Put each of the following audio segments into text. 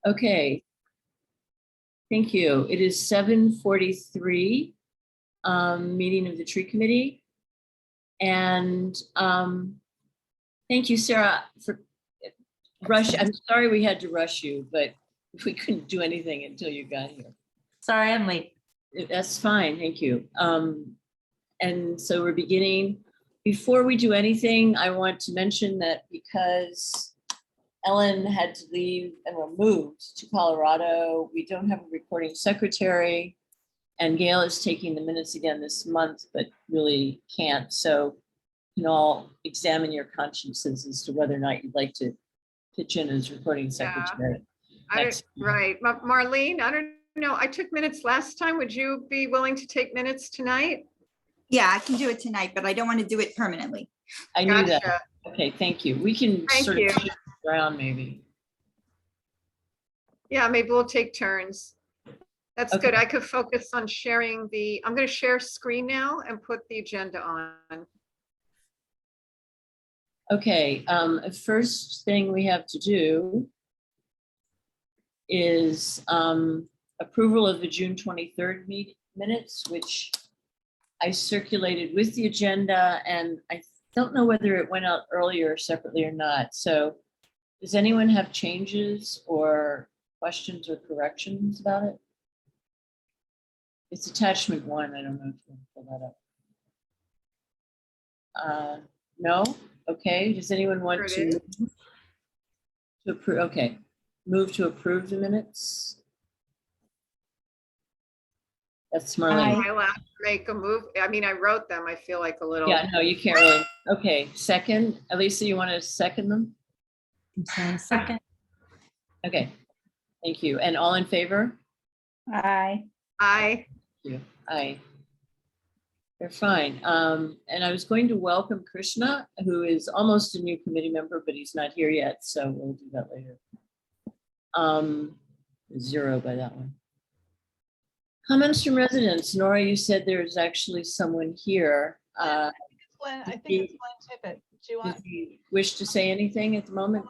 Okay. Thank you. It is 7:43, meeting of the tree committee. And thank you, Sarah, for I'm sorry we had to rush you, but we couldn't do anything until you got here. Sorry, I'm late. That's fine, thank you. And so we're beginning. Before we do anything, I want to mention that because Ellen had to leave and moved to Colorado, we don't have a recording secretary, and Gail is taking the minutes again this month, but really can't. So you can all examine your consciences as to whether or not you'd like to pitch in as recording secretary. Right. Marlene, I don't know. I took minutes last time. Would you be willing to take minutes tonight? Yeah, I can do it tonight, but I don't want to do it permanently. I knew that. Gotcha. Okay, thank you. We can Thank sort you. of shift around maybe. Yeah, maybe we'll take turns. That's Okay. good. I could focus on sharing I'm going to share screen now and put the agenda on. Okay, first thing we have to do is approval of the June 23rd minutes, which I circulated with the agenda, and I don't know whether it went out earlier separately or not. So does anyone have changes or questions or corrections about it? It's attachment 1. I don't know if you want to pull that up. No? Okay, does anyone want There it to approve? Okay, move to approve the minutes. That's Marlene. Am I allowed to make a move? I mean, I wrote them. I feel like a little. Yeah, no, you can't really. Okay, second. Elisa, you want to second them? Second. Okay, thank you. And all in favor? Aye. Aye. Thank you. Aye. They're fine. And I was going to welcome Krishna, who is almost a new committee member, but he's not here yet, so we'll do that later. 0 by that one. Comments from residents. Nora, you said there's actually someone here. I think it's Glenn Tippett. Do you want? Does he wish to say anything at the moment?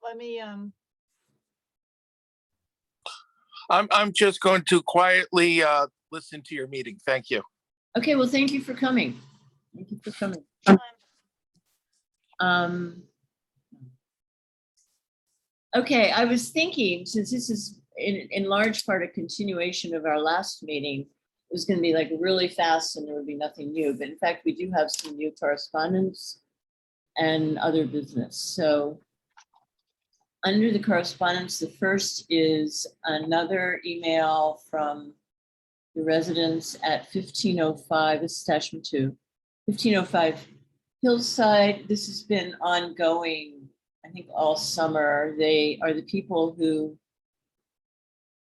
Let me. I'm just going to quietly listen to your meeting. Thank you. Okay, well, thank you for coming. Thank you for coming. Okay, I was thinking, since this is in large part a continuation of our last meeting, it was going to be like really fast and there would be nothing new. But in fact, we do have some new correspondence and other business. So under the correspondence, the first is another email from the residents at 1505, this is attachment 2, 1505 Hillside. This has been ongoing, I think, all summer. They are the people who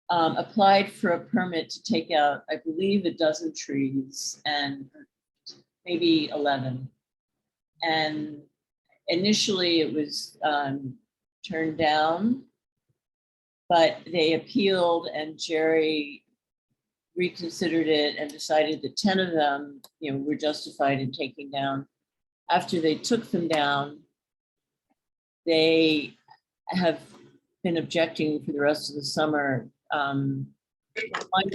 applied for a permit to take out, I believe, 12 trees and maybe 11. And initially it was turned down, but they appealed and Jerry reconsidered it and decided that 10 of them, were justified in taking down. After they took them down, they have been objecting for the rest of the summer, one,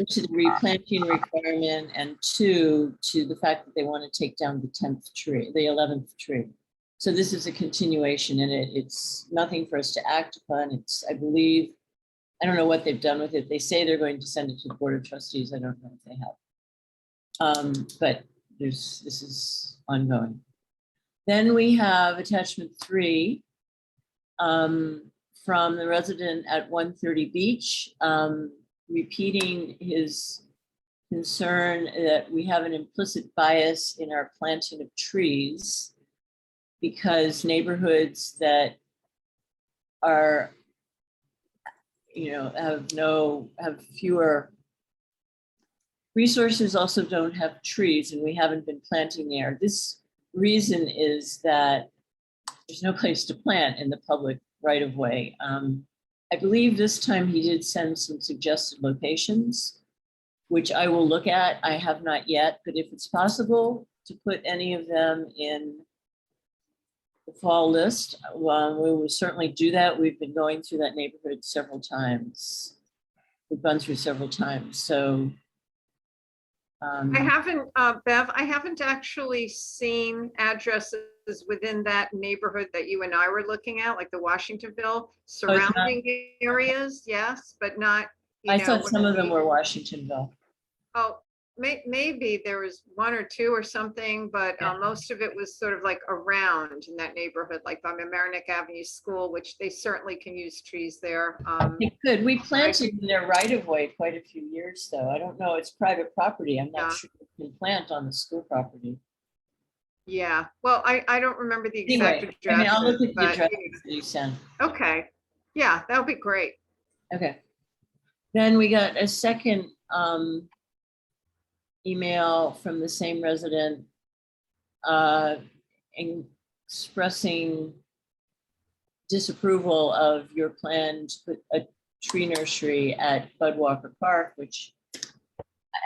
to the replanting requirement, and 2, to the fact that they want to take down the 10th tree, the 11th tree. So this is a continuation, and it's nothing for us to act upon. It's, I believe, I don't know what they've done with it. They say they're going to send it to the Board of Trustees. I don't know if they have. But this is ongoing. Then we have attachment 3 from the resident at 130 Beach, repeating his concern that we have an implicit bias in our planting of trees because neighborhoods that are have fewer resources also don't have trees, and we haven't been planting there. This reason is that there's no place to plant in the public right of way. I believe this time he did send some suggested locations, which I will look at. I have not yet, but if it's possible to put any of them in the fall list. We will certainly do that. We've been going through that neighborhood several times. We've gone through several times, so. I haven't, Bev, I haven't actually seen addresses within that neighborhood that you and I were looking at, like the Washingtonville surrounding areas, yes, but not, you I know, thought some of them the- were Washingtonville. Oh, maybe there was one or two or something, but Yeah. most of it was sort of like around in that neighborhood, like by Mamaroneck Avenue School, which they certainly can use trees there. They could. We planted in their right of way quite a few years though. I don't know. It's private property. I'm Yeah. not sure you can plant on the school property. Yeah, well, I don't remember the Anyway, exact I mean, I'll look addresses, at the but, addresses that you sent. okay. Yeah, that would be great. Okay. Then we got a second email from the same resident expressing disapproval of your plan to put a tree nursery at Budwalker Park, which,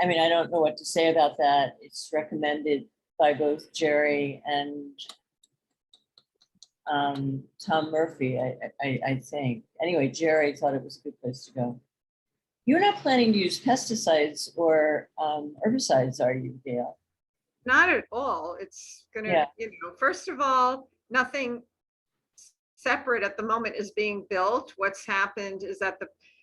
I mean, I don't know what to say about that. It's recommended by both Jerry and Tom Murphy, I think. Anyway, Jerry thought it was a good place to go. You're not planning to use pesticides or herbicides, are you, Gail? Not at all. It's gonna, Yeah. you know, first of all, nothing separate at the moment is being built. What's happened is that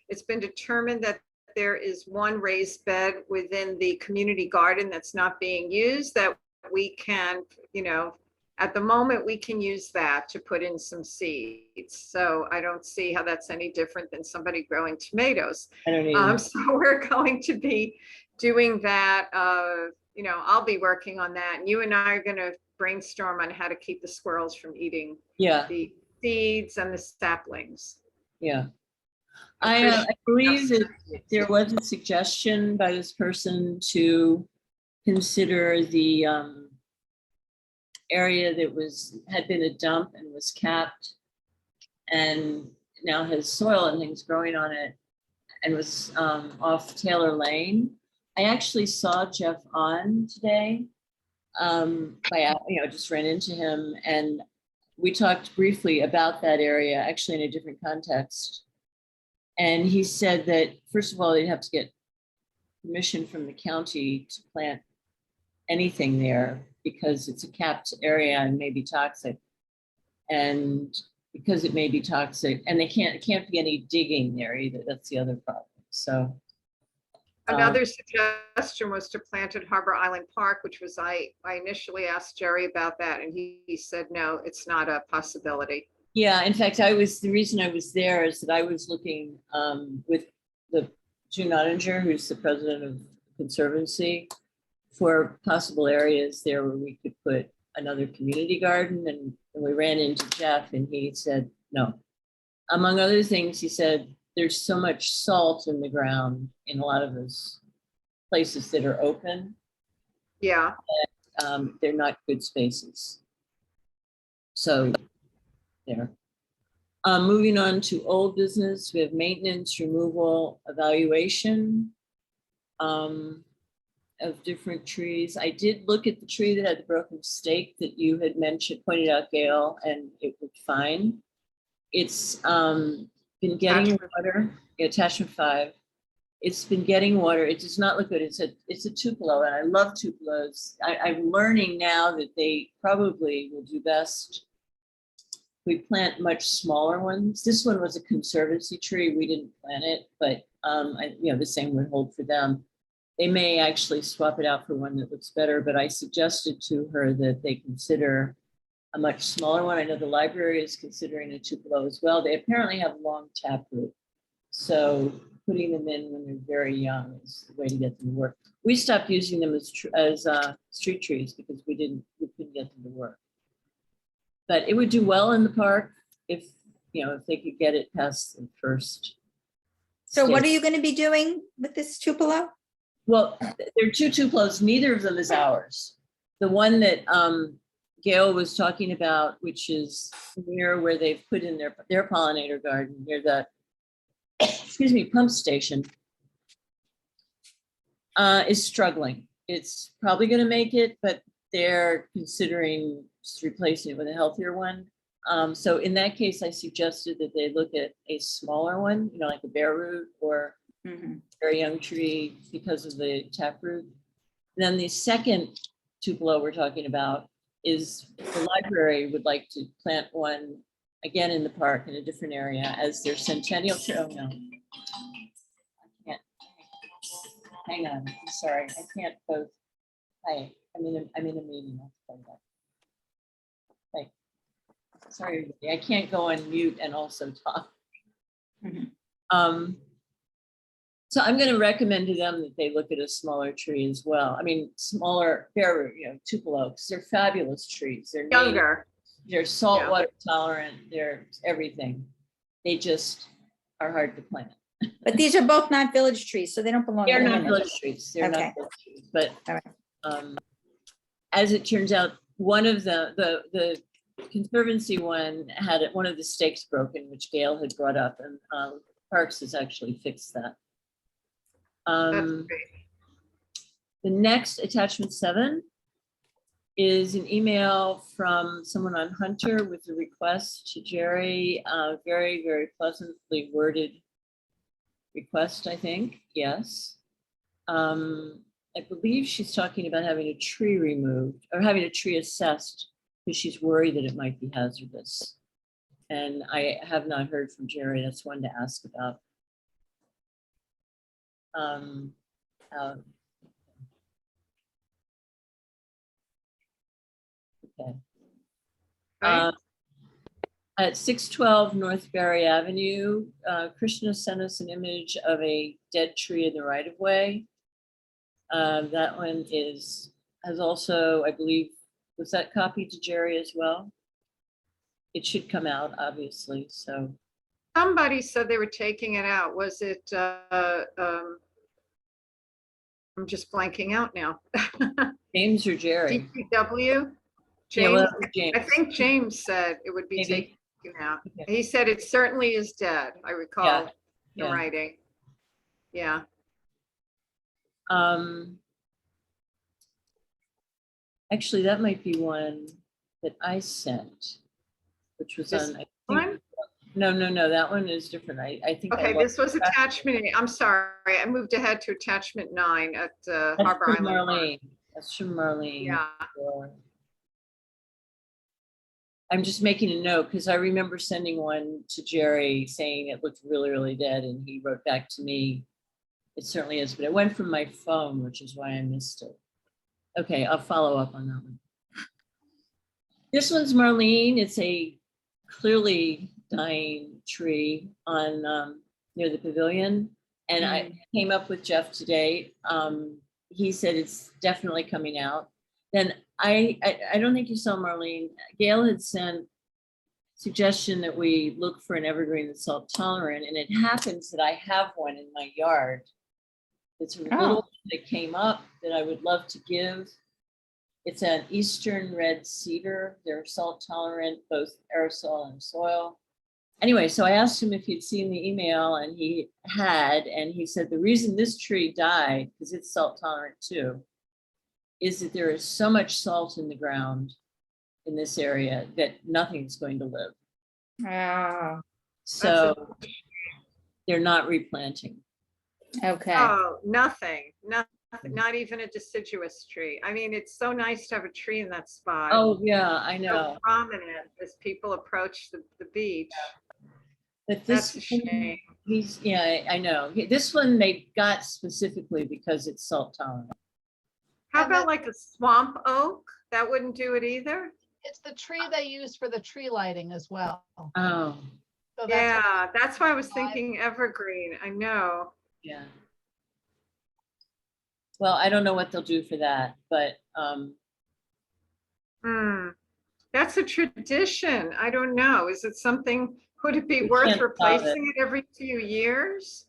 it's been determined that there is one raised bed within the community garden that's not being used, that we can, you know, at the moment, we can use that to put in some seeds. So I don't see how that's any different than somebody growing tomatoes. I don't either. So we're going to be doing that. You know, I'll be working on that. And you and I are going to brainstorm on how to keep the squirrels from eating Yeah, the seeds and the saplings. yeah. I believe that there was a suggestion by this person to consider the area that had been a dump and was capped and now has soil and things growing on it and was off Taylor Lane. I actually saw Jeff on today. Just ran into him and we talked briefly about that area, actually in a different context. And he said that, first of all, they'd have to get permission from the county to plant anything there because it's a capped area and may be toxic. And because it may be toxic, and it can't be any digging there either. That's the other problem. So Another suggestion was to plant at Harbor Island Park, which was, I initially asked Jerry about that and he said, no, it's not a possibility. yeah, in fact, the reason I was there is that I was looking with the June Ottinger, who's the president of Conservancy, for possible areas there where we could put another community garden. And we ran into Jeff and he said, no. Among other things, he said, there's so much salt in the ground in a lot of those places that are open. Yeah, They're not good spaces. So there. Moving on to old business, we have maintenance, removal, evaluation of different trees. I did look at the tree that had the broken stake that you had mentioned, pointed out, Gail, and it looked fine. It's been getting water, attachment 5. It's been getting water. It does not look good. It's a tupelo, and I love tupelos. I'm learning now that they probably will do best. We plant much smaller ones. This one was a conservancy tree. We didn't plant it, but the same would hold for them. They may actually swap it out for one that looks better, but I suggested to her that they consider a much smaller one. I know the library is considering a tupelo as well. They apparently have long taproot. So putting them in when they're very young is the way to get them to work. We stopped using them as street trees because we couldn't get them to work. But it would do well in the park if they could get it past the first. So what are stage. you going to be doing with this tupelo? Well, there are 2 tupelos. Neither of them is ours. The one that Gail was talking about, which is near where they've put in their pollinator garden, near the pump station, is struggling. It's probably going to make it, but they're considering just replacing it with a healthier one. So in that case, I suggested that they look at a smaller one, you know, like a bare root or Mhm. very young tree because of the taproot. Then the second tupelo we're talking about is if the library would like to plant one again in the park in a different area as their centennial tree. Oh, no. I can't. Hang on, I'm sorry. I can't both. Hi, I'm in a meeting. I'll play that. Hey, sorry, everybody. I can't go on mute and also talk. Mhm. So I'm going to recommend to them that they look at a smaller tree as well. I mean, smaller, bare, you know, tupelo, because they're fabulous trees. They're native, Younger. they're saltwater tolerant, they're everything. They just are hard to plant. But these are both not village trees, so they don't belong. They're in not the village trees. They're Okay. not village trees, but All right. as it turns out, one of the Conservancy one had one of the stakes broken, which Gail had brought up, and Parks has actually fixed that. That's great. The next attachment 7 is an email from someone on Hunter with a request to Jerry, very, very pleasantly worded request, I think, yes. I believe she's talking about having a tree removed or having a tree assessed because she's worried that it might be hazardous. And I have not heard from Jerry. That's one to ask about. Okay. Right? At 612 North Berry Avenue, Krishna sent us an image of a dead tree in the right of way. That one has also, I believe, was that copied to Jerry as well? It should come out, obviously, so. Somebody said they were taking it out. Was it, I'm just blanking out now. James or Jerry? DPW? Yeah, James, well, I James. think James said it would be Maybe. taken out. Okay. He said it certainly is dead. I recall the Yeah. writing. Yeah. Actually, that might be one that I sent, which was This on, I think. one? No, that one is different. I think. I Okay, lost this was track. attachment 8. I'm sorry, I moved ahead to attachment 9 at That's Harbor from Island Park. Marlene. That's from Marlene. Yeah, I'm just making a note because I remember sending one to Jerry saying it looked really, really dead, and he wrote back to me, it certainly is, but it went from my phone, which is why I missed it. Okay, I'll follow up on that one. This one's Marlene. It's a clearly dying tree on near the pavilion. And I came up with Jeff today. He said it's definitely coming out. Then I don't think you saw Marlene. Gail had sent suggestion that we look for an evergreen that's salt tolerant, and it happens that I have one in my yard. It's a little that came up that I would love to give. It's an eastern red cedar. They're salt tolerant, both aerosol and soil. Anyway, so I asked him if he'd seen the email, and he had, and he said the reason this tree died, because it's salt tolerant too, is that there is so much salt in the ground in this area that nothing's going to live. Oh, So they're not replanting. okay. oh, nothing, not even a deciduous tree. I mean, it's so nice to have a tree in that spot. Oh, yeah, I So know. prominent as people approach the beach. But That's this, a shame. yeah, I know. This one they got specifically because it's salt tolerant. How And about then- like a swamp oak? That wouldn't do it either? It's the tree they use for the tree lighting as well. Oh, So that's what- Yeah, that's why I was thinking evergreen. I know. yeah. Well, I don't know what they'll do for that, but That's a tradition. I don't know. Is it something, would it be We worth can't stop it. replacing it every few years?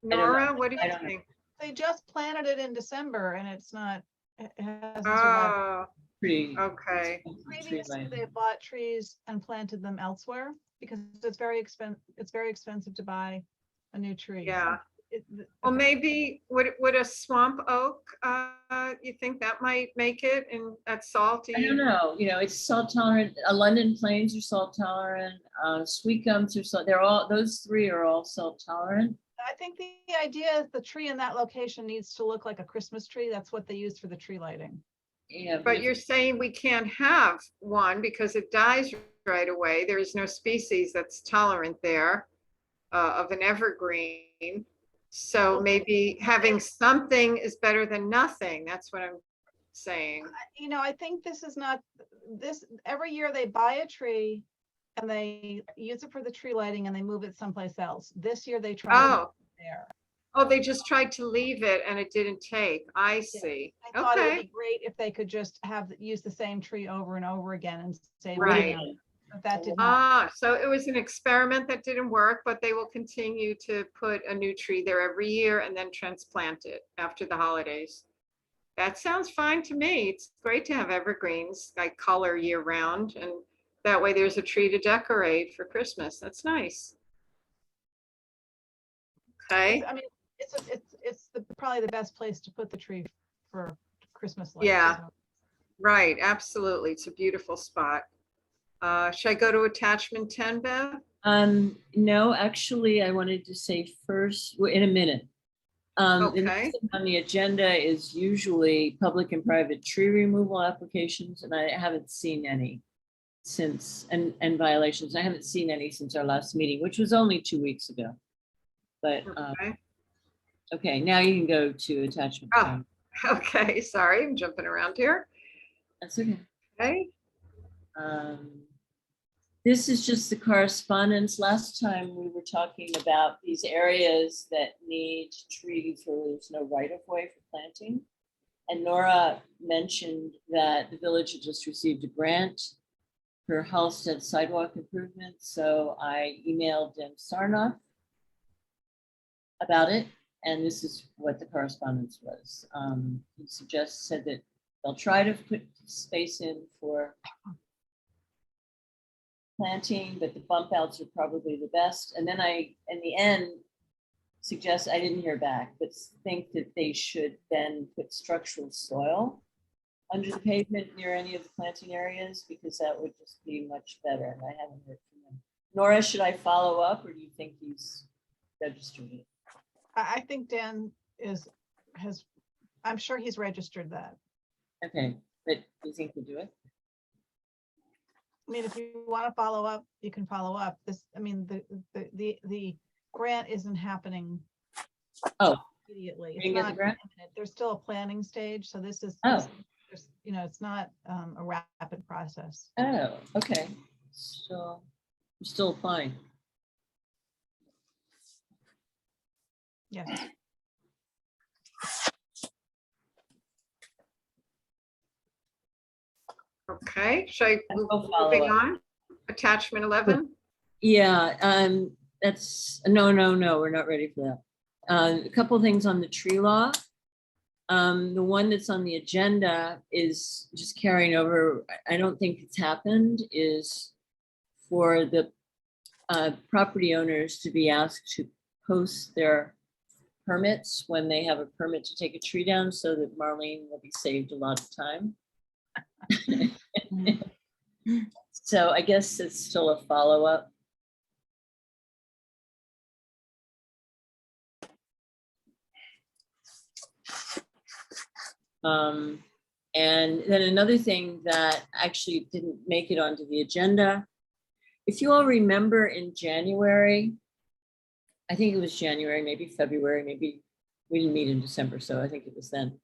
don't know. Nora, what do I you don't know. think? They just planted it in December and it's not, it hasn't survived. Oh, pretty. okay. Previously, they bought trees and planted them elsewhere because it's very expensive to buy a new tree. Yeah. Well, maybe would a swamp oak, you think that might make it in that salty? I don't know, it's salt tolerant, London plains are salt tolerant, sweet gums are salt, those three are all salt tolerant. I think the idea is the tree in that location needs to look like a Christmas tree. That's what they use for the tree lighting. Yeah, But if- you're saying we can't have one because it dies right away. There is no species that's tolerant there of an evergreen. So maybe having something is better than nothing. That's what I'm saying. I think this is not, every year they buy a tree and they use it for the tree lighting and they move it someplace else. This year they tried it Oh, there. oh, they just tried to leave it and it didn't take. I see. I thought it would Okay, be great if they could just use the same tree over and over again and save. Right. money. But that did not. ah, so it was an experiment that didn't work, but they will continue to put a new tree there every year and then transplant it after the holidays. That sounds fine to me. It's great to have evergreens, like color year round, and that way there's a tree to decorate for Christmas. That's nice. Okay, I mean, it's probably the best place to put the tree for Christmas lights. Yeah. so. right, absolutely. It's a beautiful spot. Should I go to attachment 10, Bev? No, actually, I wanted to say first, in a minute. The next Okay. thing on the agenda is usually public and private tree removal applications, and I haven't seen any since, and violations. I haven't seen any since our last meeting, which was only 2 weeks ago. But, Okay. okay, now you can go to attachment. Oh. 10. Okay, sorry, I'm jumping around here. That's okay. Okay, This is just the correspondence. Last time we were talking about these areas that need trees where there's no right of way for planting. And Nora mentioned that the village had just received a grant for Halsted sidewalk improvements. So I emailed Jim Sarnoff about it. And this is what the correspondence was. He said that they'll try to put space in for planting, but the bump outs are probably the best. And then I, in the end, suggest, I didn't hear back, but think that they should then put structural soil under the pavement near any of the planting areas, because that would just be much better. And I haven't heard from him. Nora, should I follow up, or do you think he's registered it? I think Dan I'm sure he's registered that. Okay, but do you think he'll do it? I mean, if you want to follow up, you can follow up. The grant isn't happening. Oh. Immediately. You It's didn't get the not grant? imminent. There's still a planning stage, so this is, Oh. it's not a rapid process. Oh, okay. So you're still applying. Yes. okay, should I I'll move go follow moving up. on? Attachment 11? Yeah, that's, no, we're not ready for that. A couple things on the tree law. The one that's on the agenda is just carrying over. I don't think it's happened, is for the property owners to be asked to post their permits when they have a permit to take a tree down, so that Marlene will be saved a lot of time. So I guess it's still a follow-up. And then another thing that actually didn't make it onto the agenda. If you all remember in January, I think it was January, maybe February, maybe we didn't meet in December, so I think it was then.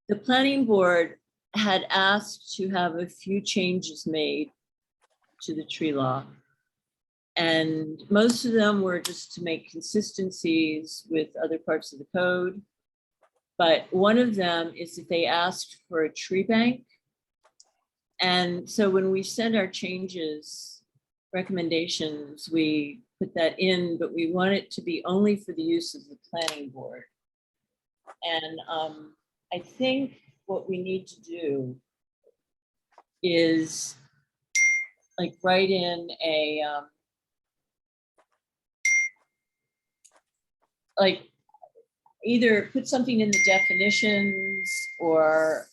The planning board had asked to have a few changes made to the tree law. And most of them were just to make consistencies with other parts of the code. But one of them is that they asked for a tree bank. And so when we send our changes, recommendations, we put that in, but we want it to be only for the use of the planning board. And I think what we need to do is like write in a like, either put something in the definitions or,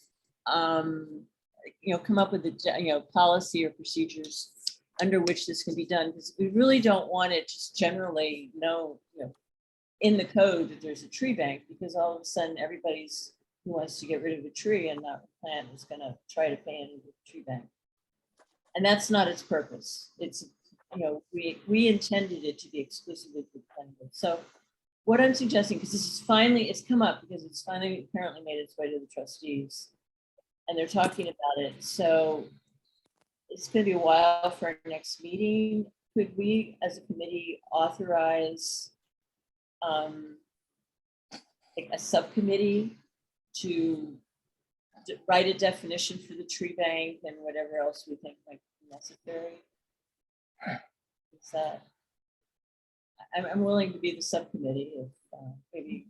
come up with policy or procedures under which this can be done, because we really don't want it just generally in the code that there's a tree bank, because all of a sudden everybody's who wants to get rid of a tree and not plant is gonna try to pay into the tree bank. And that's not its purpose. It's, we intended it to be exclusively for the planning board. So what I'm suggesting, because this is finally, it's come up because it's finally apparently made its way to the trustees and they're talking about it. So it's gonna be a while for our next meeting. Could we, as a committee, authorize like a subcommittee to write a definition for the tree bank and whatever else we think might be necessary? Is that, I'm willing to be the subcommittee if maybe,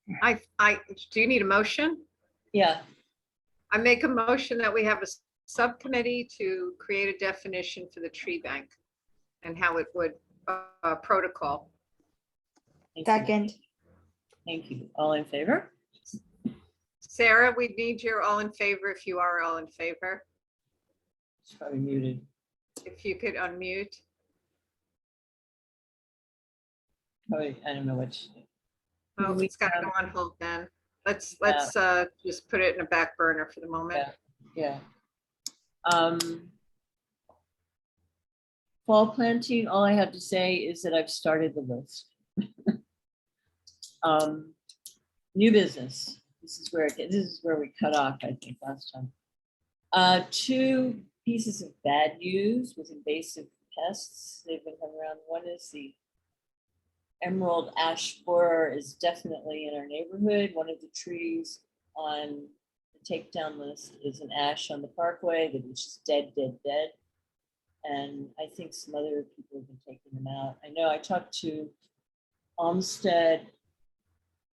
Do you need a motion? yeah, I make a motion that we have a subcommittee to create a definition for the tree bank and how it would protocol. thank you. Second, Thank you. All in favor? Sarah, we need your all in favor if you are all in favor. It's probably muted. If you could unmute. Probably, I don't know which. Oh, We it's got to have- go on hold then. Let's just put it in a back burner for the moment. Yeah. Fall planting, all I have to say is that I've started the list. New business. This is where we cut off, I think, last time. 2 pieces of bad news with invasive pests. They've been coming around. One is the emerald ash borer is definitely in our neighborhood. One of the trees on the takedown list is an ash on the parkway that is just dead. And I think some other people have been taking them out. I know I talked to Olmsted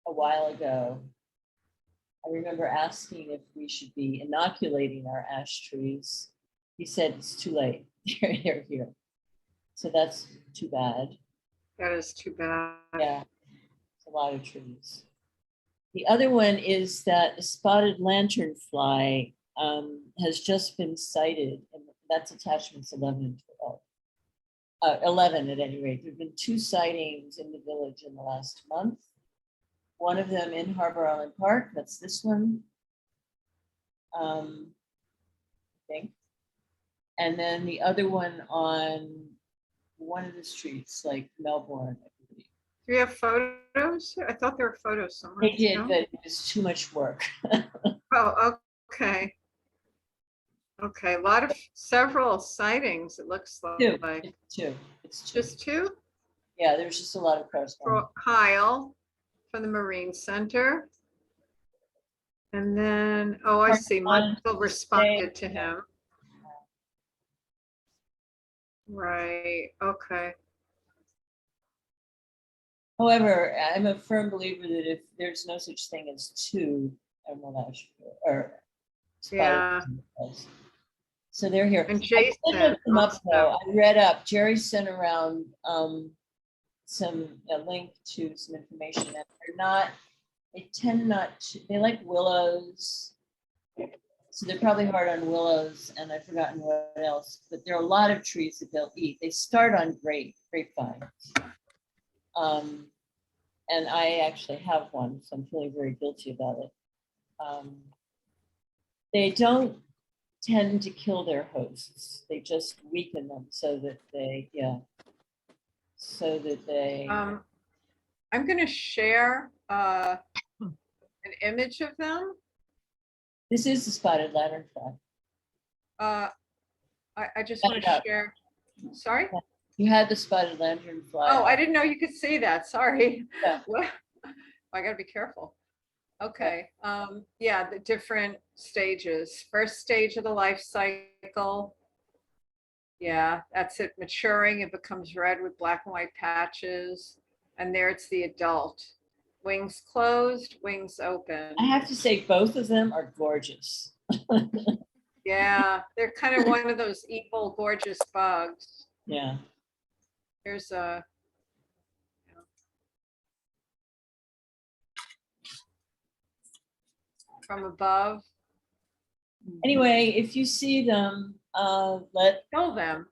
a while ago. I remember asking if we should be inoculating our ash trees. He said it's too late. They're here. So that's too bad. That is too bad. Yeah, it's a lot of trees. The other one is that a spotted lanternfly has just been sighted, and that's attachments 11 and 12. 11 at any rate. There have been 2 sightings in the village in the last month. One of them in Harbor Island Park, that's this one. I think. And then the other one on one of the streets, like Melbourne, I believe. Do you have photos? I thought there were photos somewhere. They did, No? but it was too much work. Oh, okay. Okay, several sightings, it looks Two, like. it's 2. It's 2. Just 2? Yeah, there's just a lot of correspondence. Kyle from the Marine Center. And then, oh, I see, Michael responded to him. Right, okay. However, I'm a firm believer that if there's no such thing as 2 emerald ash or Yeah. spotted, so they're here. And I Jason. did look them up also. though. I read up. Jerry sent around a link to some information, and they tend not to, they like willows. So they're probably hard on willows, and I've forgotten what else, but there are a lot of trees that they'll eat. They start on grapevines. And I actually have one, so I'm feeling very guilty about it. They don't tend to kill their hosts. They just weaken them so that they. I'm gonna share an image of them. This is the spotted lanternfly. I just Back want it to up. share, sorry? You had the spotted lanternfly. Oh, I didn't know you could see that, sorry. Yeah. Well, I gotta be careful. Okay, yeah, the different stages. First stage of the life cycle. Yeah, that's it, maturing, it becomes red with black and white patches. And there it's the adult. Wings closed, wings open. I have to say, both of them are gorgeous. Yeah, they're kind of one of those evil, gorgeous bugs. Yeah. Here's a, from above. Anyway, if you see them, let Kill them.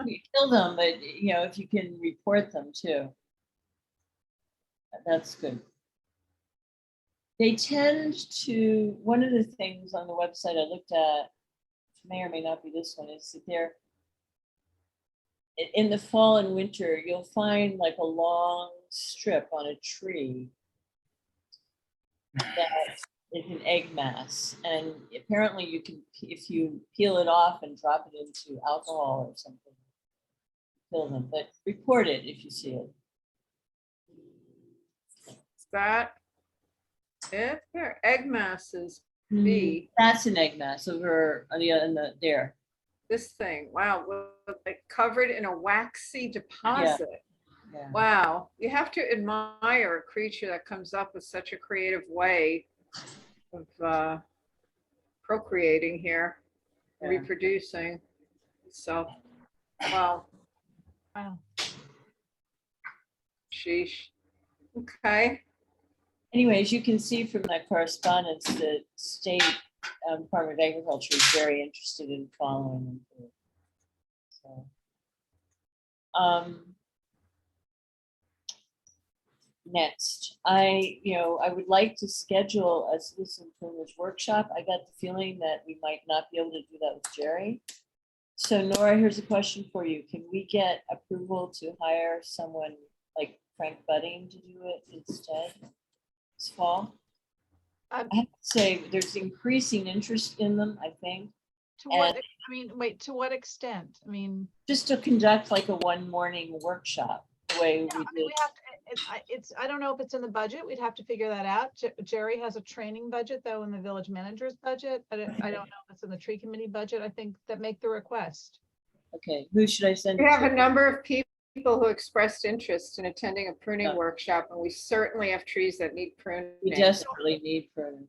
you kill them, but you know, if you can report them too. That's good. They tend to, one of the things on the website I looked at, which may or may not be this one, is that they're in the fall and winter, you'll find like a long strip on a tree that is an egg mass. And apparently you can, if you peel it off and drop it into alcohol or something, kill them, but report it if you see it. Is that it? There, egg masses, B. That's an egg mass over on the there. This thing, wow, like covered in a waxy deposit. Yeah. Wow, you have to admire a creature that comes up with such a creative way of procreating here, Yeah. reproducing. So, wow, Wow. sheesh. Okay, Anyways, you can see from that correspondence that state Department of Agriculture is very interested in following them. So, next, I would like to schedule a citizen improvement workshop. I got the feeling that we might not be able to do that with Jerry. So Nora, here's a question for you. Can we get approval to hire someone like Frank Budding to do it instead this fall? I have to say, there's increasing interest in them, I think, To what, I mean, wait, to what extent? I mean, just to conduct like a one morning workshop, the way yeah, we I mean, did. we have to, I don't know if it's in the budget. We'd have to figure that out. Jerry has a training budget though in the village manager's budget. I don't know if it's in the tree committee budget. I think that make the request. Okay, who should I send? we it have to? a number of people who expressed interest in attending a pruning Yeah. workshop, and we certainly have trees that need pruning. We desperately need pruners.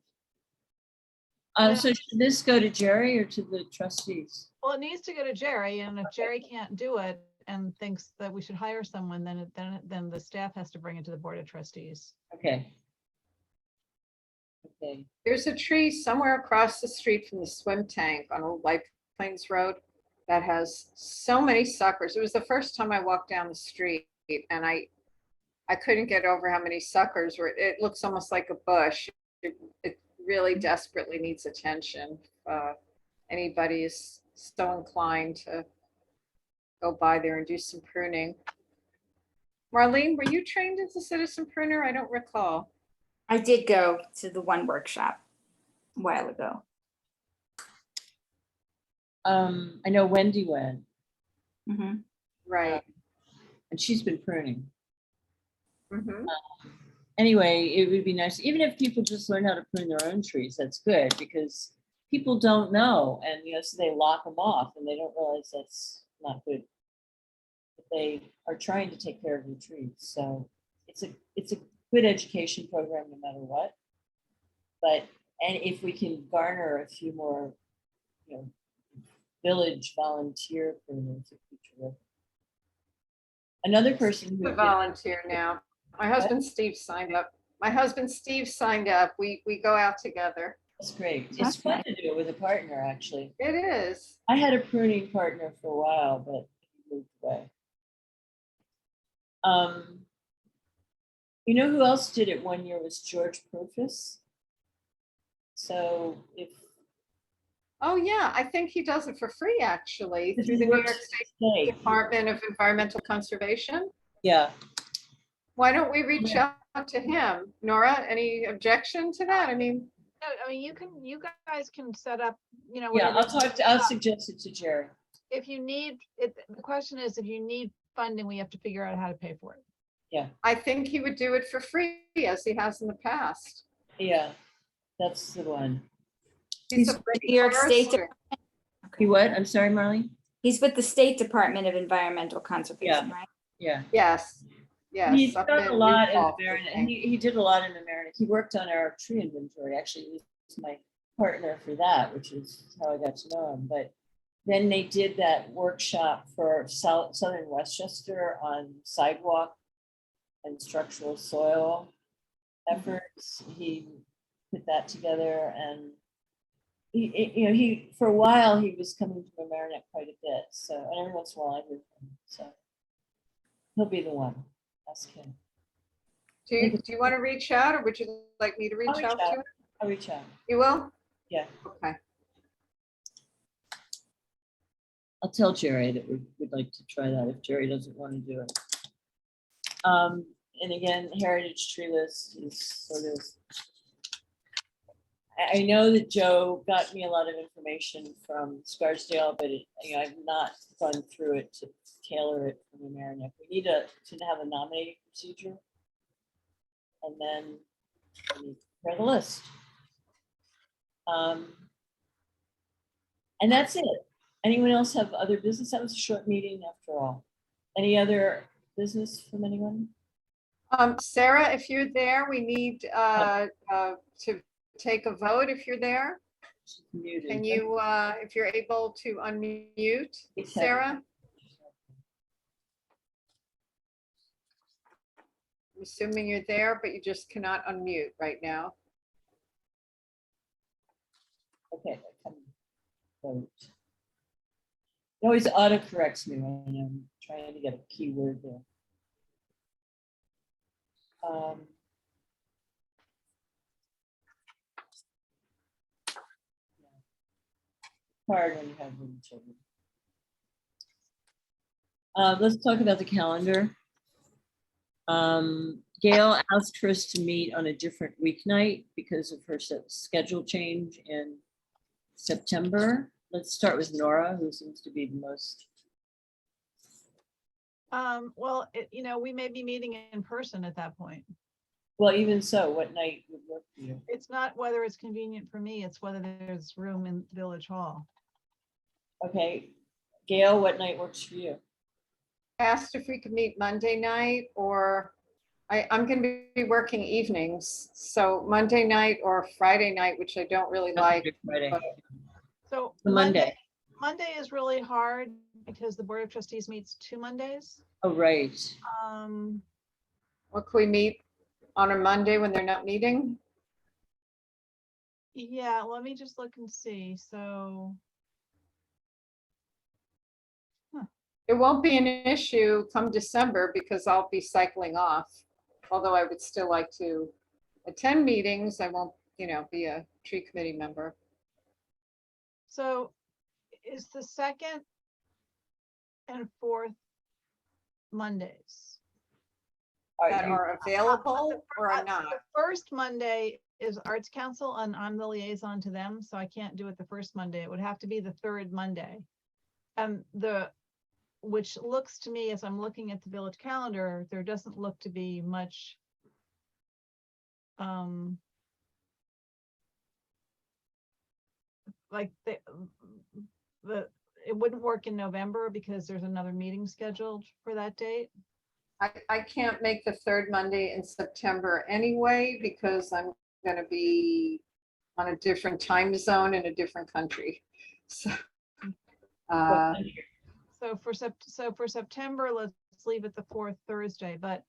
Yeah. So should this go to Jerry or to the trustees? Well, it needs to go to Jerry, and if Jerry can't do it and thinks that we should hire someone, then the staff has to bring it to the Board of Trustees. Okay. Okay, There's a tree somewhere across the street from the swim tank on Old White Plains Road that has so many suckers. It was the first time I walked down the street and I couldn't get over how many suckers were. It looks almost like a bush. It really desperately needs attention. Anybody is so inclined to go by there and do some pruning. Marlene, were you trained as a citizen pruner? I don't recall. I did go to the one workshop a while ago. I know Wendy went, Mhm. Right. and she's been pruning. Mhm. Anyway, it would be nice, even if people just learn how to prune their own trees, that's good, because people don't know, and so they lock them off and they don't realize that's not good. But they are trying to take care of the trees, so it's a good education program no matter what. But, and if we can garner a few more, village volunteer pruners, it'd be terrific. Another person who A volunteer now. My husband Steve signed up. We go out together. that's great. It's That's fun to do it with a partner, actually. It is. I had a pruning partner for a while, but he moved away. You know who else did it one year was George Profis. So if Oh, yeah. I think he does it for free, actually, This through is the New works York State Hey, Department of Environmental Conservation. yeah, Why don't we reach out to him? Nora, any objection to that? I mean, No, I mean, you guys can set up, yeah, whatever. I'll suggest it to Jerry. If you need it, the question is, if you need funding, we have to figure out how to pay for it. I think he would do it for free, as he has in the past. Yeah, that's the one. He's a He's with New York State forester. You what? I'm sorry, Marlene? He's with the State Department of Environmental Conservation, right? Yeah. Yes, yes. He's up done in a lot in Newfall, I Amerenet, and think. he did a lot in Amerenet. He worked on our tree inventory, actually. He was my partner for that, which is how I got to know him. But then they did that workshop for Southern Westchester on sidewalk and structural soil efforts. He put that together, and he, for a while, he was coming to Mamaroneck quite a bit, so, and every once in a while I hear from him, so he'll be the one. Ask him. Do you want to reach out, or would you like me to reach reach out to out. him? I'll reach out. You will? Yeah. Okay. I'll tell Jerry that we'd like to try that if Jerry doesn't want to do it. And again, Heritage Tree List is sort of, I know that Joe got me a lot of information from Scarsdale, but I've not gone through it to tailor it for Mamaroneck. We need to have a nominating procedure. And then we need to prepare the list. And that's it. Anyone else have other business? That was a short meeting after all. Any other business from anyone? Sarah, if you're there, we need to take a vote if you're there. She's muted. Can you, if you're able to unmute, Sarah? I'm assuming you're there, but you just cannot unmute right now. Okay. I can vote. It always autocorrects me when I'm trying to get a keyword there. Hard when you have little children. Let's talk about the calendar. Gail asked for us to meet on a different weeknight because of her schedule change in September. Let's start with Nora, who seems to be the most. Well, we may be meeting in person at that point. Well, even so, what night would work for you? It's not whether it's convenient for me, it's whether there's room in Village Hall. Okay, Gail, what night works for you? Asked if we could meet Monday night, or I'm going to be working evenings. So Monday night or Friday night, which I don't really like. Friday. So The Monday. Monday is really hard because the Board of Trustees meets 2 Mondays. Oh, right. Or could we meet on a Monday when they're not meeting? Yeah, let me just look and see. So It won't be an issue come December because I'll be cycling off. Although I would still like to attend meetings, I won't, be a tree committee member. So is the 2nd and 4th Mondays? That are available or are not. The first Monday is Arts Council and I'm the liaison to them, so I can't do it the first Monday. It would have to be the 3rd Monday. And which looks to me, as I'm looking at the village calendar, there doesn't look to be much like it wouldn't work in November because there's another meeting scheduled for that date. I can't make the 3rd Monday in September anyway, because I'm going to be on a different time zone in a different country. So, So for September, let's leave it the 4th Thursday, but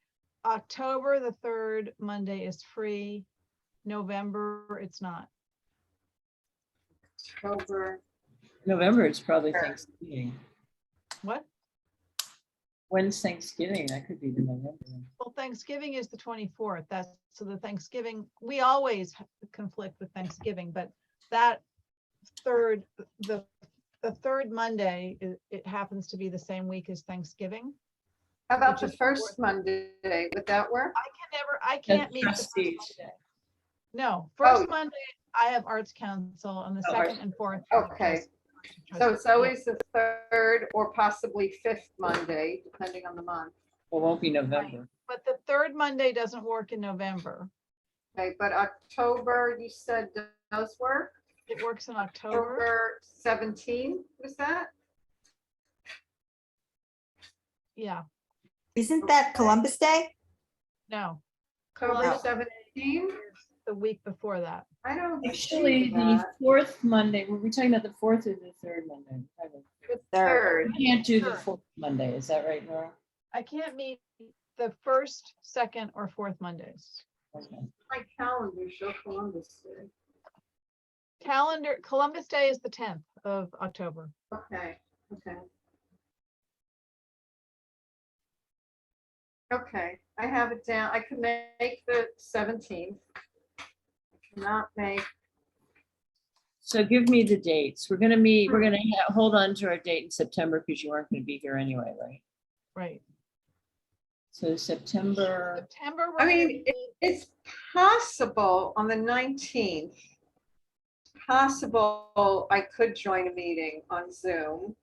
October, the 3rd Monday is free. November, it's not. October. November, it's probably Sure. Thanksgiving. What? When's Thanksgiving? That could be the November one. Well, Thanksgiving is the 24th. So the Thanksgiving, we always conflict with Thanksgiving, but that the 3rd Monday, it happens to be the same week as Thanksgiving. How about Which the is the first 4th. Monday? Would that work? I can't meet. the first Trustees. Monday. No, first Oh. Monday, I have Arts Council on the Oh, 2nd Arts- and 4th. Okay. So it's always the 3rd or possibly 5th Monday, depending on the month. It won't be November. But the 3rd Monday doesn't work in November. Okay, but October, you said does work? It works in October. October 17, was that? Yeah, Isn't that Columbus Day? no. October Columbus 17? is the week before that. I don't Actually, see the that. 4th Monday, were we talking about the 4th or the 3rd Monday? The Third. 3rd. We can't do the Sure. 4th Monday, is that right, Nora? I can't meet the 1st, 2nd, or 4th Mondays. Okay. My calendar show Columbus Day. Columbus Day is the 10th of October. Okay, okay. Okay, I have it down. I can make the 17th. I cannot make, So give me the dates. We're gonna meet, we're gonna hold on to our date in September because you aren't gonna be here anyway, right? Right. So September, September. I we're gonna mean, meet- it's possible on the 19th. Possible I could join a meeting on Zoom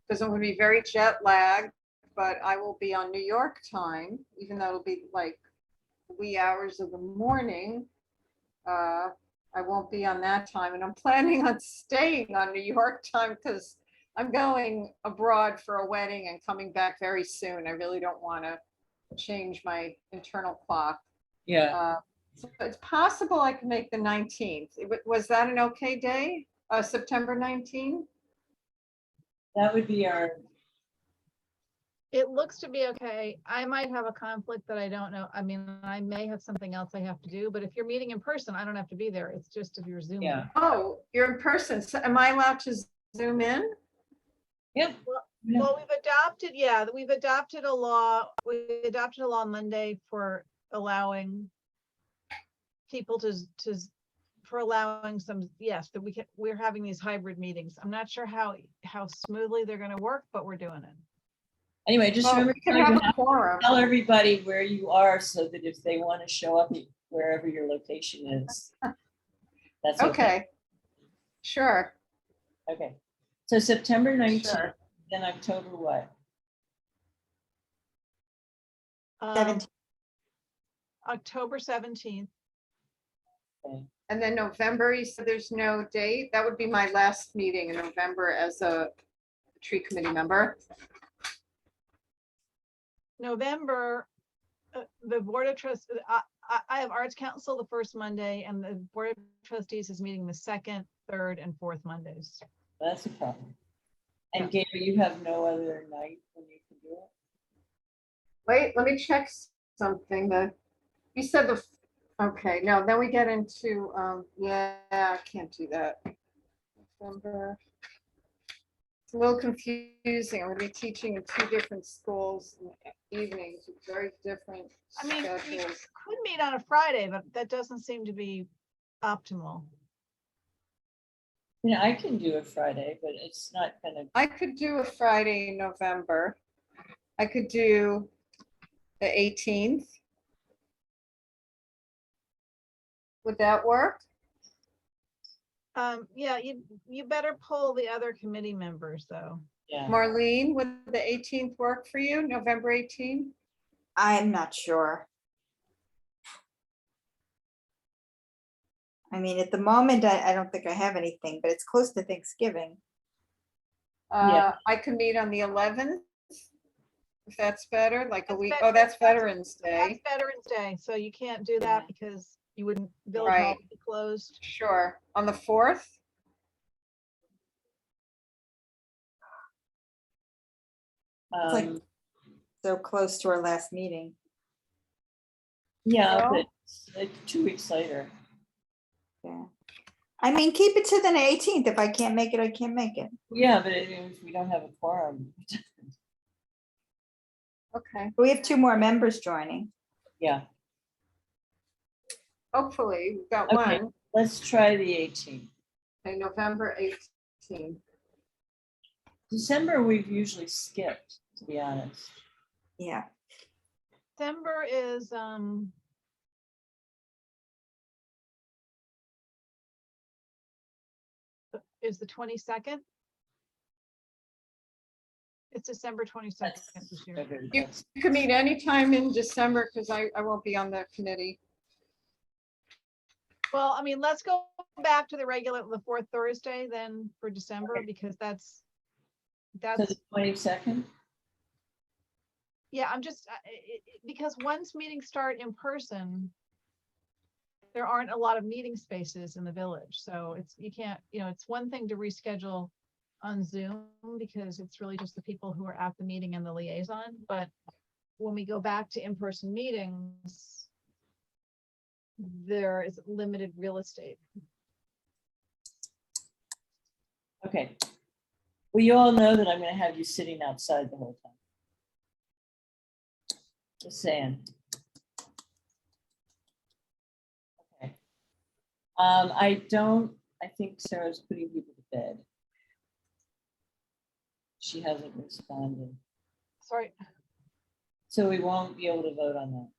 because I'm going to be very jet lagged, but I will be on New York time, even though it'll be like wee hours of the morning. I won't be on that time, and I'm planning on staying on New York time because I'm going abroad for a wedding and coming back very soon. I really don't want to change my internal clock. yeah, So it's possible I can make the 19th. Was that an okay day? September 19th? that would be our, It looks to be okay. I might have a conflict that I don't know. I mean, I may have something else I have to do, but if you're meeting in person, I don't have to be there. It's just if you're Zooming. yeah, Oh, you're in person. So am I allowed to Zoom in? yeah. Yeah. Well, we've adopted a law. We adopted a law Monday for allowing people for allowing some, yes, that we're having these hybrid meetings. I'm not sure how smoothly they're gonna work, but we're doing it. Anyway, just Well, remember, we can you have have a quorum. to tell everybody where you are so that if they want to show up wherever your location is. That's okay. Okay. Sure, Okay. So September 19th, sure. then October what? 17th. October 17th. Okay. And then November, you said there's no date? That would be my last meeting in November as a tree committee member. November, the Board of Trustees, I have Arts Council the first Monday, and the Board of Trustees is meeting the second, third, and fourth Mondays. That's a problem. And Gary, you have no other night when you can do it? Wait, let me check something. You said okay, no, then we get into, yeah, I can't do that. November. It's a little confusing. I'm gonna be teaching in 2 different schools in the evenings with very different I mean, we schedules. could meet on a Friday, but that doesn't seem to be optimal. Yeah, I can do a Friday, but it's not gonna, I could do a Friday in November. I could do the 18th. Would that work? Yeah, you better pull the other committee members, though. yeah. Marlene, would the 18th work for you, November 18th? I'm not sure. I mean, at the moment, I don't think I have anything, but it's close to Thanksgiving. Yeah. I could meet on the 11th, if that's better, like a That's week. bet- Oh, that's that's- Veterans That's Day. Veterans Day, so you can't do that because you wouldn't, Village Hall Right. would be closed. Sure. On the 4th? like- Um, So close to our last meeting. yeah, Well- but it's like 2 weeks later. Yeah. I mean, keep it to the 18th. If I can't make it, I can't make it. Yeah, but if we don't have a quorum, Okay, We have 2 more members joining. yeah, hopefully, we've got Okay. one, let's try the 18th. okay, November 18th. December, we've usually skipped, to be honest. Yeah. December is, the 22nd. It's December 22nd this year. February, You that's- you could meet anytime in December because I won't be on the committee. Well, I mean, let's go back to the fourth Thursday then for December, because So that's, the 22nd? yeah, I'm just, because once meetings start in person, there aren't a lot of meeting spaces in the village, so you can't, it's one thing to reschedule on Zoom because it's really just the people who are at the meeting and the liaison, but when we go back to in-person meetings, there is limited real estate. Okay. Well, you all know that I'm gonna have you sitting outside the whole time. Just saying. Okay. I think Sarah's putting people to bed. She hasn't responded, Sorry, so we won't be able to vote on that.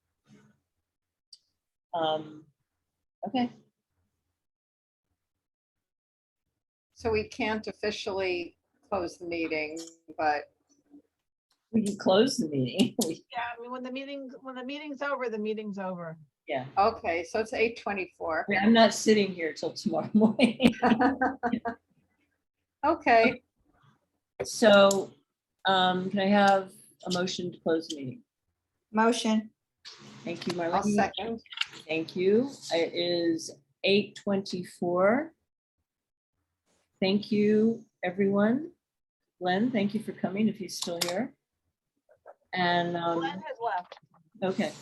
Okay, So we can't officially close the meeting, but we can close the meeting. yeah, I mean, when the meeting's over, the meeting's over. Yeah, okay, so it's 8:24. I'm not sitting here till tomorrow morning. Okay, So, can I have a motion to close the meeting? Motion. Thank you, I'll Marlene. second. Thank you. It is 8:24. Thank you, everyone. Glenn, thank you for coming if he's still here. And, Glenn has left. okay.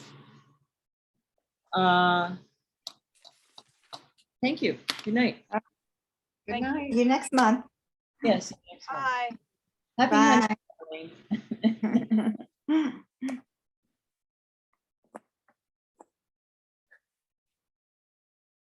Thank you. Good night. Good Thank you. night. See you next month. Yes. next month. Bye. Happy Bye. hunting.